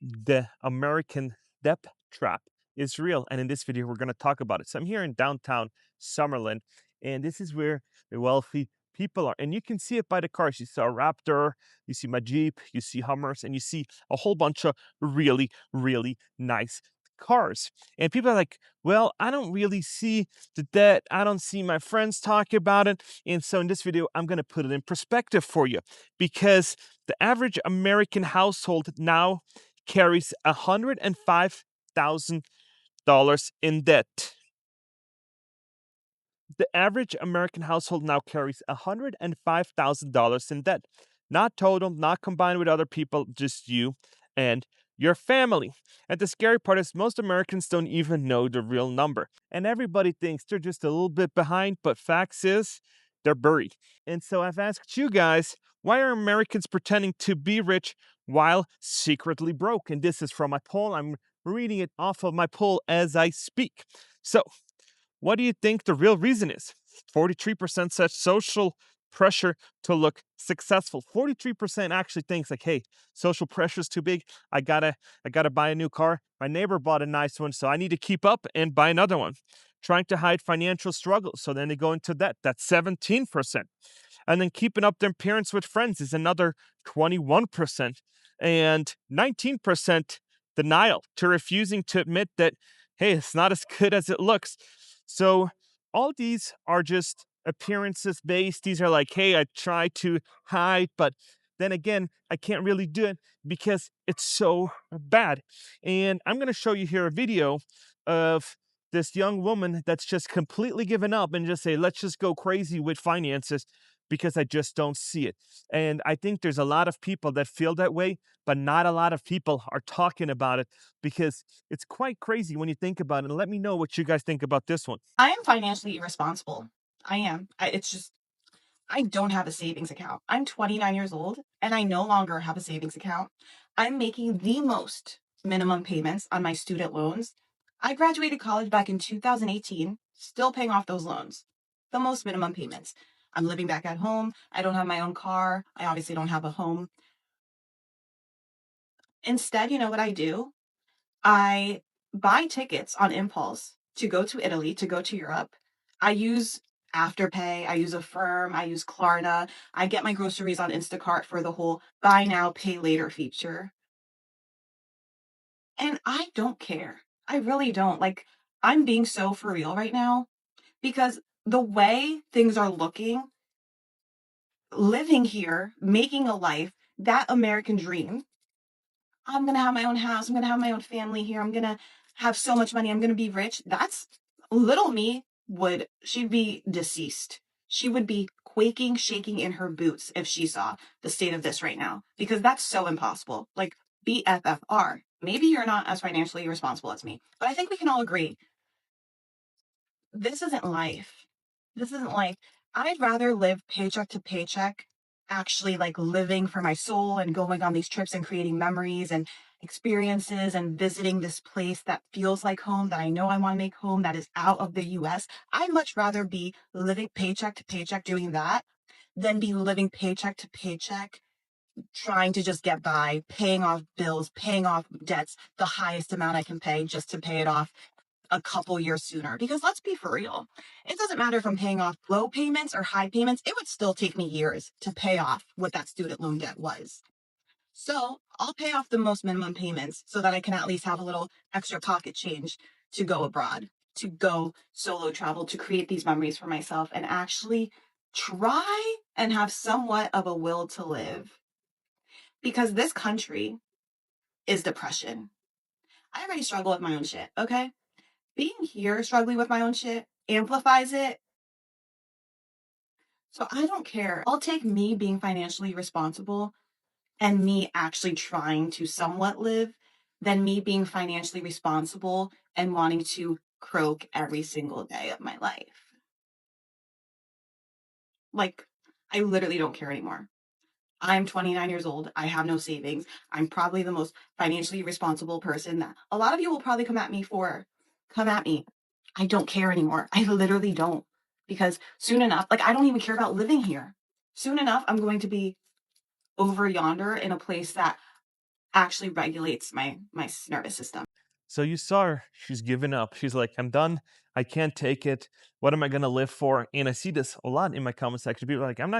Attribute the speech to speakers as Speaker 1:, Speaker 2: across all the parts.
Speaker 1: the American debt trap is real. And in this video, we're going to talk about it. So I'm here in downtown Summerlin, and this is where the wealthy people are. And you can see it by the cars. You see a Raptor, you see my Jeep, you see Hummers, and you see a whole bunch of really, really nice cars. And people are like, well, I don't really see the debt. I don't see my friends talk about it. And so in this video, I'm going to put it in perspective for you, because the average American household now carries $105,000 in debt. The average American household now carries $105,000 in debt. Not total, not combined with other people, just you and your family. And the scary part is most Americans don't even know the real number. And everybody thinks they're just a little bit behind, but facts is they're buried. And so I've asked you guys, why are Americans pretending to be rich while secretly broke? And this is from my poll. I'm reading it off of my poll as I speak. So what do you think the real reason is? 43% said social pressure to look successful. 43% actually thinks like, hey, social pressure is too big. I gotta buy a new car. My neighbor bought a nice one, so I need to keep up and buy another one. Trying to hide financial struggles, so then they go into debt. That's 17%. And then keeping up their appearance with friends is another 21%. And 19% denial, to refusing to admit that, hey, it's not as good as it looks. So all these are just appearances based. These are like, hey, I try to hide, but then again, I can't really do it because it's so bad. And I'm going to show you here a video of this young woman that's just completely given up and just say, let's just go crazy with finances because I just don't see it. And I think there's a lot of people that feel that way, but not a lot of people are talking about it, because it's quite crazy when you think about it. And let me know what you guys think about this one.
Speaker 2: I am financially irresponsible. I am. It's just, I don't have a savings account. I'm 29 years old and I no longer have a savings account. I'm making the most minimum payments on my student loans. I graduated college back in 2018, still paying off those loans. The most minimum payments. I'm living back at home. I don't have my own car. I obviously don't have a home. Instead, you know what I do? I buy tickets on impulse to go to Italy, to go to Europe. I use Afterpay, I use Affirm, I use Klarna. I get my groceries on Instacart for the whole buy now, pay later feature. And I don't care. I really don't. Like, I'm being so for real right now because the way things are looking, living here, making a life, that American dream, I'm gonna have my own house. I'm gonna have my own family here. I'm gonna have so much money. I'm gonna be rich. That's little me she'd be deceased. She would be quaking, shaking in her boots if she saw the state of this right now, because that's so impossible. Like BFFR. Maybe you're not as financially responsible as me, but I think we can all agree this isn't life. This isn't life. I'd rather live paycheck to paycheck, actually like living for my soul and going on these trips and creating memories and experiences and visiting this place that feels like home, that I know I want to make home, that is out of the US. I'd much rather be living paycheck to paycheck doing that than be living paycheck to paycheck trying to just get by, paying off bills, paying off debts, the highest amount I can pay just to pay it off a couple years sooner. Because let's be for real, it doesn't matter if I'm paying off low payments or high payments, it would still take me years to pay off what that student loan debt was. So I'll pay off the most minimum payments so that I can at least have a little extra pocket change to go abroad, to go solo travel, to create these memories for myself and actually try and have somewhat of a will to live. Because this country is depression. I already struggle with my own shit, okay? Being here struggling with my own shit amplifies it. So I don't care. I'll take me being financially responsible and me actually trying to somewhat live than me being financially responsible and wanting to croak every single day of my life. Like, I literally don't care anymore. I'm 29 years old. I have no savings. I'm probably the most financially responsible person that a lot of you will probably come at me for. Come at me. I don't care anymore. I literally don't. Because soon enough, like, I don't even care about living here. Soon enough, I'm going to be over yonder in a place that actually regulates my nervous system.
Speaker 1: So you saw her, she's given up. She's like, I'm done. I can't take it. What am I gonna live for? And I see this a lot in my comment section. People are like, what am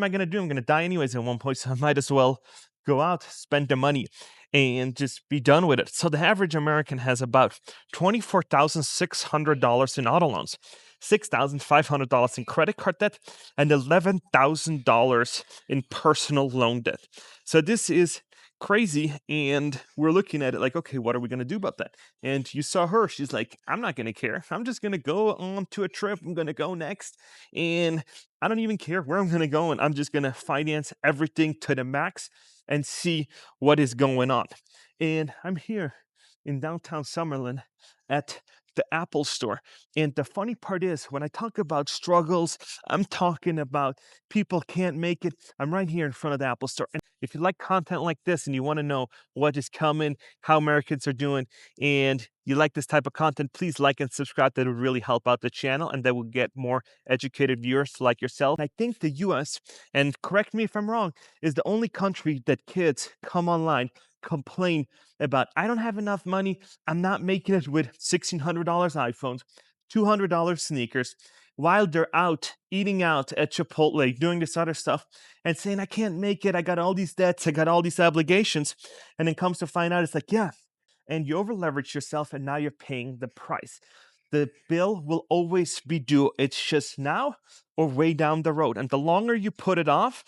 Speaker 1: I gonna do? I'm gonna die anyways at one point, so I might as well go out, spend the money, and just be done with it. So the average American has about $24,600 in auto loans, $6,500 in credit card debt, and $11,000 in personal loan debt. So this is crazy, and we're looking at it like, okay, what are we going to do about that? And you saw her, she's like, I'm not going to care, I'm just going to go on to a trip, I'm going to go next, and I don't even care where I'm going to go, and I'm just going to finance everything to the max and see what is going on. And I'm here in downtown Summerlin at the Apple store. And the funny part is, when I talk about struggles, I'm talking about people can't make it. I'm right here in front of the Apple store. And if you like content like this and you want to know what is coming, how Americans are doing, and you like this type of content, please like and subscribe. That would really help out the channel, and that will get more educated viewers like yourself. I think the US, and correct me if I'm wrong, is the only country that kids come online, complain about, I don't have enough money, I'm not making it with $1,600 iPhones, $200 sneakers, while they're out eating out at Chipotle, doing this other stuff, and saying, I can't make it, I got all these debts, I got all these obligations. And then comes to find out, it's like, yeah, and you over leverage yourself, and now you're paying the price. The bill will always be due. It's just now or way down the road. And the longer you put it off,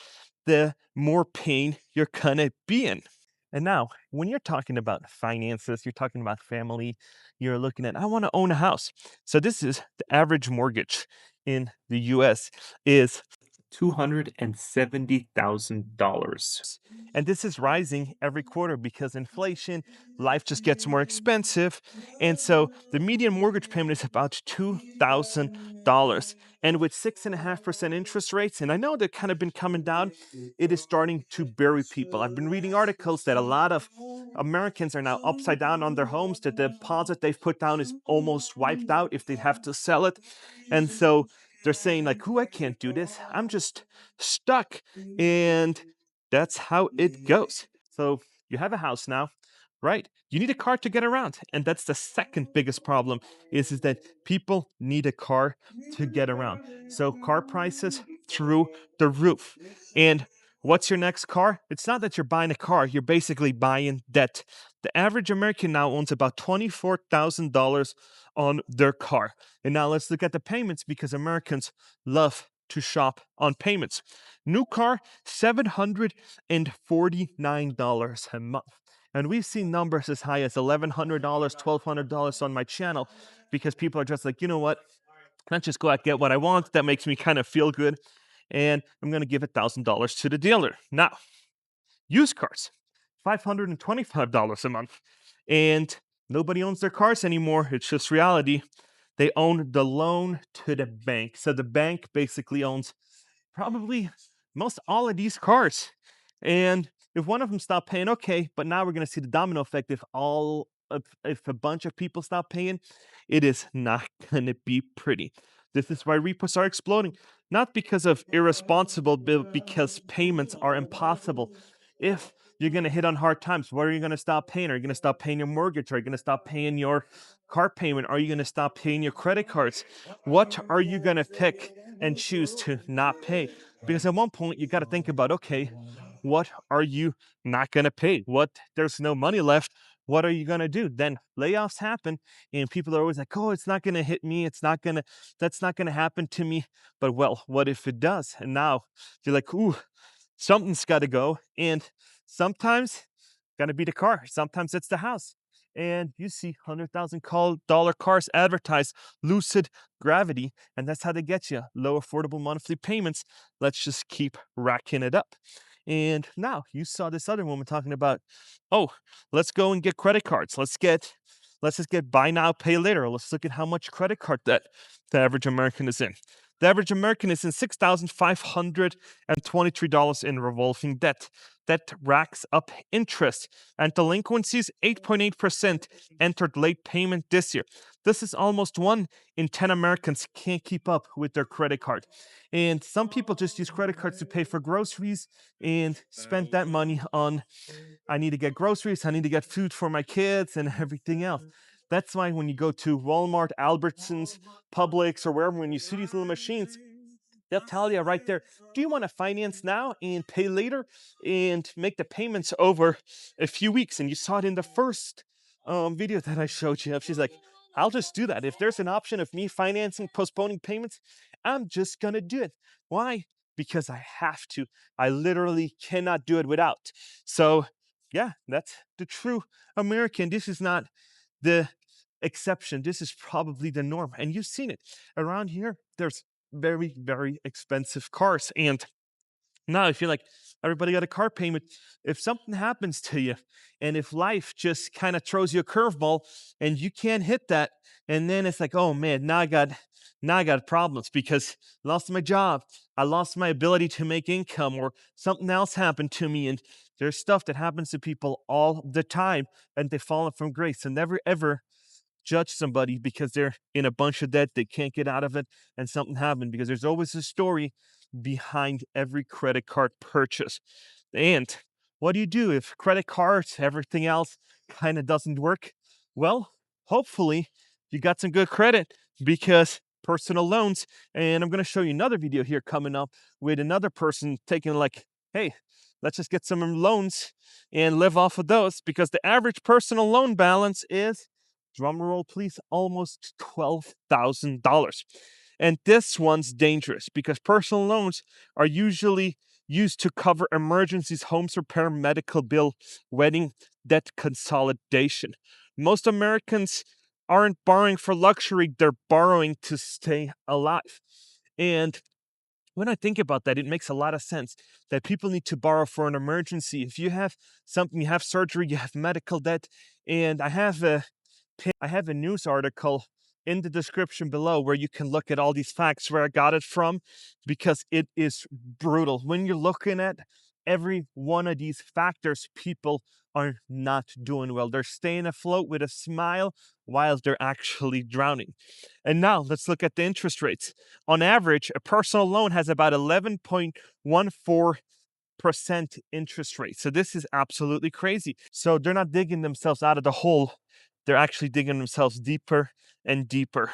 Speaker 1: the more pain you're gonna be in. And now, when you're talking about finances, you're talking about family, you're looking at, I want to own a house. So this is the average mortgage in the US is $270,000. And this is rising every quarter because inflation, life just gets more expensive. And so the median mortgage payment is about $2,000. And with 6.5% interest rates, and I know they've kind of been coming down, it is starting to bury people. I've been reading articles that a lot of Americans are now upside down on their homes. The deposit they've put down is almost wiped out if they have to sell it. And so they're saying, like, "Ooh, I can't do this. I'm just stuck." And that's how it goes. So you have a house now, right? You need a car to get around. And that's the second biggest problem is that people need a car to get around. So car prices through the roof. And what's your next car? It's not that you're buying a car, you're basically buying debt. The average American now owns about $24,000 on their car. And now let's look at the payments because Americans love to shop on payments. New car, $749 a month. And we've seen numbers as high as $1,100, $1,200 on my channel because people are just like, you know what? Let's just go out and get what I want. That makes me kind of feel good. And I'm going to give $1,000 to the dealer. Now, used cars, $525 a month. And nobody owns their cars anymore. It's just reality. They own the loan to the bank. So the bank basically owns probably most all of these cars. And if one of them stop paying, okay, but now we're going to see the domino effect. If a bunch of people stop paying, it is not going to be pretty. This is why repos are exploding, not because of irresponsible, but because payments are impossible. If you're going to hit on hard times, what are you going to stop paying? Are you going to stop paying your mortgage? Are you going to stop paying your car payment? Are you going to stop paying your credit cards? What are you going to pick and choose to not pay? Because at one point you got to think about, okay, what are you not going to pay? What there's no money left. What are you going to do? Then layoffs happen and people are always like, "Oh, it's not going to hit me. That's not going to happen to me." But well, what if it does? And now you're like, "Ooh, something's got to go." And sometimes gonna be the car. Sometimes it's the house. And you see $100,000 cars advertised, Lucid Gravity, and that's how they get you low affordable monthly payments. Let's just keep racking it up. And now you saw this other woman talking about, oh, let's go and get credit cards. Let's just get buy now, pay later. Let's look at how much credit card debt the average American is in. The average American is in $6,523 in revolving debt. That racks up interest, and delinquencies 8.8% entered late payment this year. This is almost 1 in 10 Americans can't keep up with their credit card. And some people just use credit cards to pay for groceries and spend that money on I need to get groceries, I need to get food for my kids, and everything else. That's why when you go to Walmart, Albertsons, Publix, or wherever, when you see these little machines, they'll tell you right there, do you want to finance now and pay later and make the payments over a few weeks? And you saw it in the first video that I showed you. She's like, I'll just do that. If there's an option of me financing, postponing payments, I'm just going to do it. Why? Because I have to. I literally cannot do it without. So, yeah, that's the true American. This is not the exception. This is probably the norm. And you've seen it around here. There's very, very expensive cars. And now, if you're like, everybody got a car payment, if something happens to you, and if life just kind of throws you a curveball and you can't hit that, and then it's like, oh man, now I got problems because I lost my job, I lost my ability to make income, or something else happened to me. And there's stuff that happens to people all the time, and they've fallen from grace. So never ever judge somebody because they're in a bunch of debt, they can't get out of it, and something happened, because there's always a story behind every credit card purchase. And what do you do if credit cards, everything else kind of doesn't work? Well, hopefully you got some good credit, because personal loans, and I'm going to show you another video here coming up with another person taking, like, hey, let's just get some loans and live off of those, because the average personal loan balance is, drum roll please, almost $12,000. And this one's dangerous because personal loans are usually used to cover emergencies, homes repair, medical bill, wedding, debt consolidation. Most Americans aren't borrowing for luxury, they're borrowing to stay alive. And when I think about that, it makes a lot of sense that people need to borrow for an emergency. If you have something, you have surgery, you have medical debt, and I have a news article in the description below where you can look at all these facts where I got it from, because it is brutal. When you're looking at every one of these factors, people are not doing well. They're staying afloat with a smile while they're actually drowning. And now let's look at the interest rates. On average, a personal loan has about 11.14% interest rate. So this is absolutely crazy. So they're not digging themselves out of the hole, they're actually digging themselves deeper and deeper.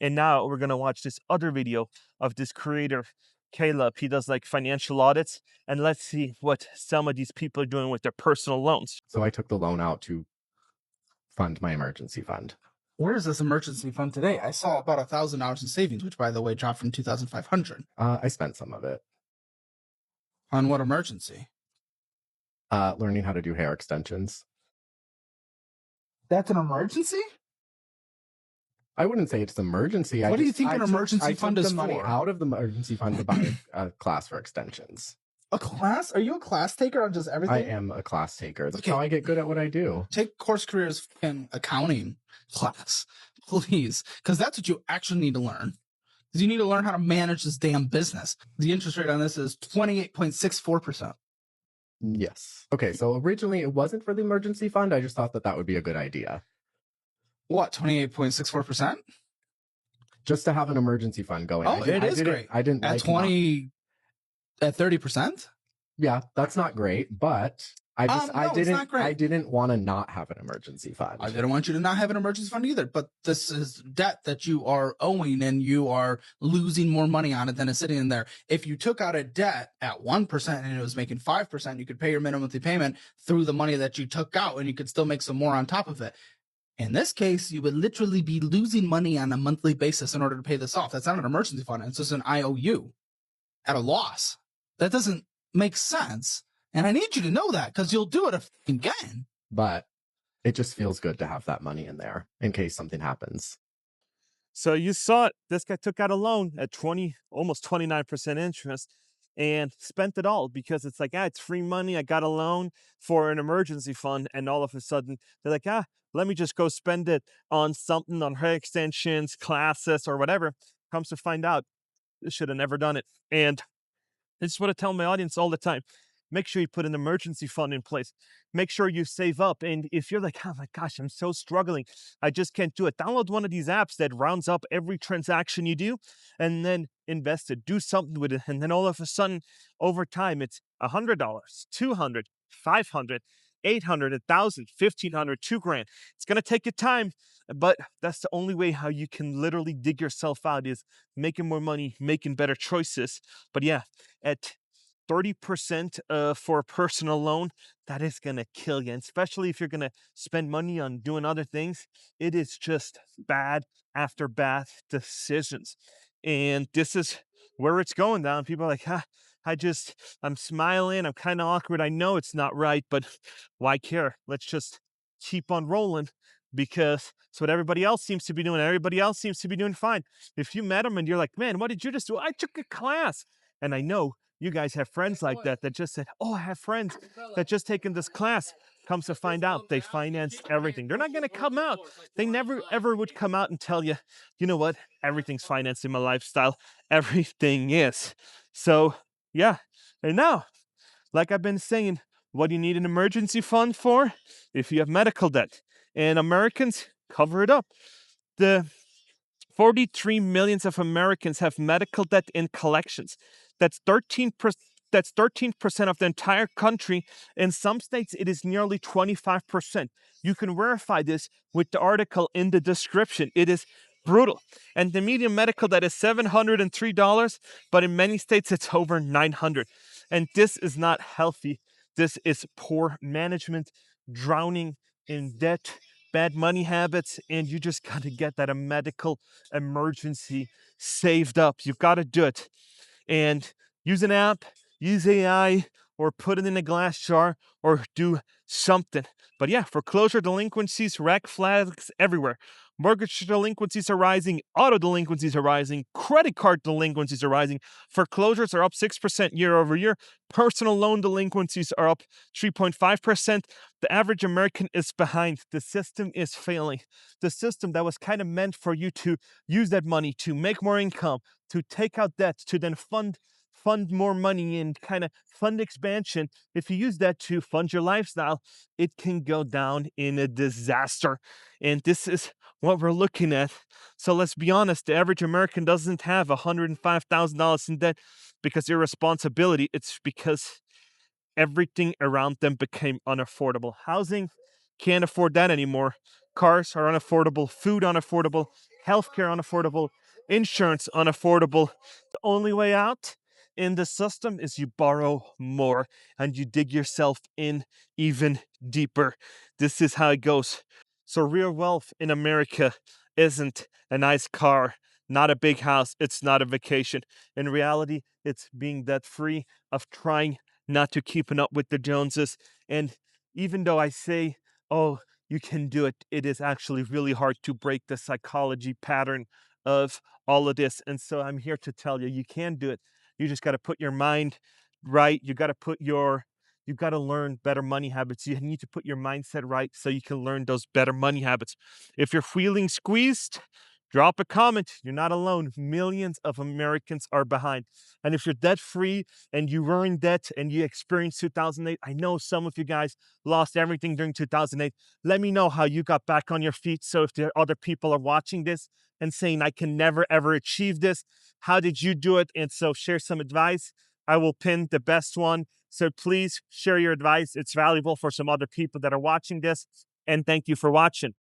Speaker 1: And now we're going to watch this other video of this creator, Caleb. He does like financial audits, and let's see what some of these people are doing with their personal loans.
Speaker 3: So I took the loan out to fund my emergency fund.
Speaker 4: Where is this emergency fund today? I saw about $1,000 in savings, which, by the way, dropped from 2,500.
Speaker 3: I spent some of it
Speaker 4: On what emergency?
Speaker 3: learning how to do hair extensions.
Speaker 4: That's an emergency?
Speaker 3: I wouldn't say it's an emergency.
Speaker 4: What do you think an emergency fund is
Speaker 3: the money
Speaker 4: for?
Speaker 3: out of the emergency fund to buy a class for extensions.
Speaker 4: A class? Are you a class taker on just everything?
Speaker 3: I am a class taker. That's
Speaker 4: Okay.
Speaker 3: how I get good at what I do.
Speaker 4: Take course careers in accounting class, please, because that's what you actually need to learn. Because you need to learn how to manage this damn business. The interest rate on this is 28.64%.
Speaker 3: Yes. Okay, so originally it wasn't for the emergency fund. I just thought that would be a good idea.
Speaker 4: What, 28.64%?
Speaker 3: Just to have an emergency fund going.
Speaker 4: Oh, it is great.
Speaker 3: I didn't
Speaker 4: At
Speaker 3: like
Speaker 4: 20, at 30%?
Speaker 3: Yeah, that's not great, but I
Speaker 4: it's not great.
Speaker 3: I didn't want to not have an emergency fund.
Speaker 4: I didn't want you to not have an emergency fund either, but this is debt that you are owing and you are losing more money on it than is sitting in there. If you took out a debt at 1% and it was making 5%, you could pay your minimum monthly payment through the money that you took out, and you could still make some more on top of it. In this case, you would literally be losing money on a monthly basis in order to pay this off. That's not an emergency fund. It's just an IOU at a loss. That doesn't make sense. And I need you to know that, because you'll do it again.
Speaker 3: But it just feels good to have that money in there in case something happens.
Speaker 1: So you saw it. This guy took out a loan at almost 29% interest, and spent it all because it's like, it's free money. I got a loan for an emergency fund. And all of a sudden they're like, let me just go spend it on something, on hair extensions, classes, or whatever. Comes to find out, should have never done it. And I just want to tell my audience all the time, make sure you put an emergency fund in place. Make sure you save up. And if you're like, oh my gosh, I'm so struggling, I just can't do it, download one of these apps that rounds up every transaction you do and then invest it. Do something with it. And then all of a sudden, over time, it's $100, 200, 500, 800, 1,000, 1,500, 2 grand. It's going to take you time, but that's the only way how you can literally dig yourself out is making more money, making better choices. But yeah, at 30% for a personal loan, that is going to kill you. And especially if you're going to spend money on doing other things, it is just bad after bad decisions. And this is where it's going down. People are like, I'm smiling. I'm kind of awkward. I know it's not right, but why care? Let's just keep on rolling because it's what everybody else seems to be doing. Everybody else seems to be doing fine. If you met them and you're like, man, what did you just do? I took a class. And I know you guys have friends like that that just said, oh, I have friends that just taken this class. Comes to find out they finance everything. They're not going to come out. They never ever would come out and tell you, you know what? Everything's financed in my lifestyle. Everything is. So, yeah. And now, like I've been saying, what do you need an emergency fund for? If you have medical debt. And Americans cover it up. The 43 millions of Americans have medical debt in collections. That's 13%. That's 13% of the entire country. In some states, it is nearly 25%. You can verify this with the article in the description. It is brutal. And the median medical debt is $703, but in many states, it's over $900. And this is not healthy. This is poor management, drowning in debt, bad money habits, and you just got to get that a medical emergency saved up. You've got to do it. And use an app, use AI, or put it in a glass jar, or do something. But yeah, foreclosure delinquencies, red flags everywhere. Mortgage delinquencies are rising, auto delinquencies are rising, credit card delinquencies are rising, foreclosures are up 6% year over year, personal loan delinquencies are up 3.5%. The average American is behind. The system is failing. The system that was kind of meant for you to use that money to make more income, to take out debt, to then fund more money and kind of fund expansion. If you use that to fund your lifestyle, it can go down in a disaster. And this is what we're looking at. So let's be honest, the average American doesn't have $105,000 in debt because irresponsibility. It's because everything around them became unaffordable. Housing, can't afford that anymore. Cars are unaffordable, food unaffordable, healthcare unaffordable, insurance unaffordable. The only way out in the system is you borrow more and you dig yourself in even deeper. This is how it goes. So real wealth in America isn't a nice car, not a big house, it's not a vacation. In reality, it's being debt free, of trying not to keeping up with the Joneses. And even though I say, oh, you can do it, it is actually really hard to break the psychology pattern of all of this. And so I'm here to tell you, you can do it. You just got to put your mind right. You got to learn better money habits. You need to put your mindset right so you can learn those better money habits. If you're feeling squeezed, drop a comment. You're not alone. Millions of Americans are behind. And if you're debt free and you were in debt and you experienced 2008, I know some of you guys lost everything during 2008. Let me know how you got back on your feet. So if there are other people are watching this and saying, I can never ever achieve this, how did you do it? And so share some advice. I will pin the best one. So please share your advice. It's valuable for some other people that are watching this. And thank you for watching.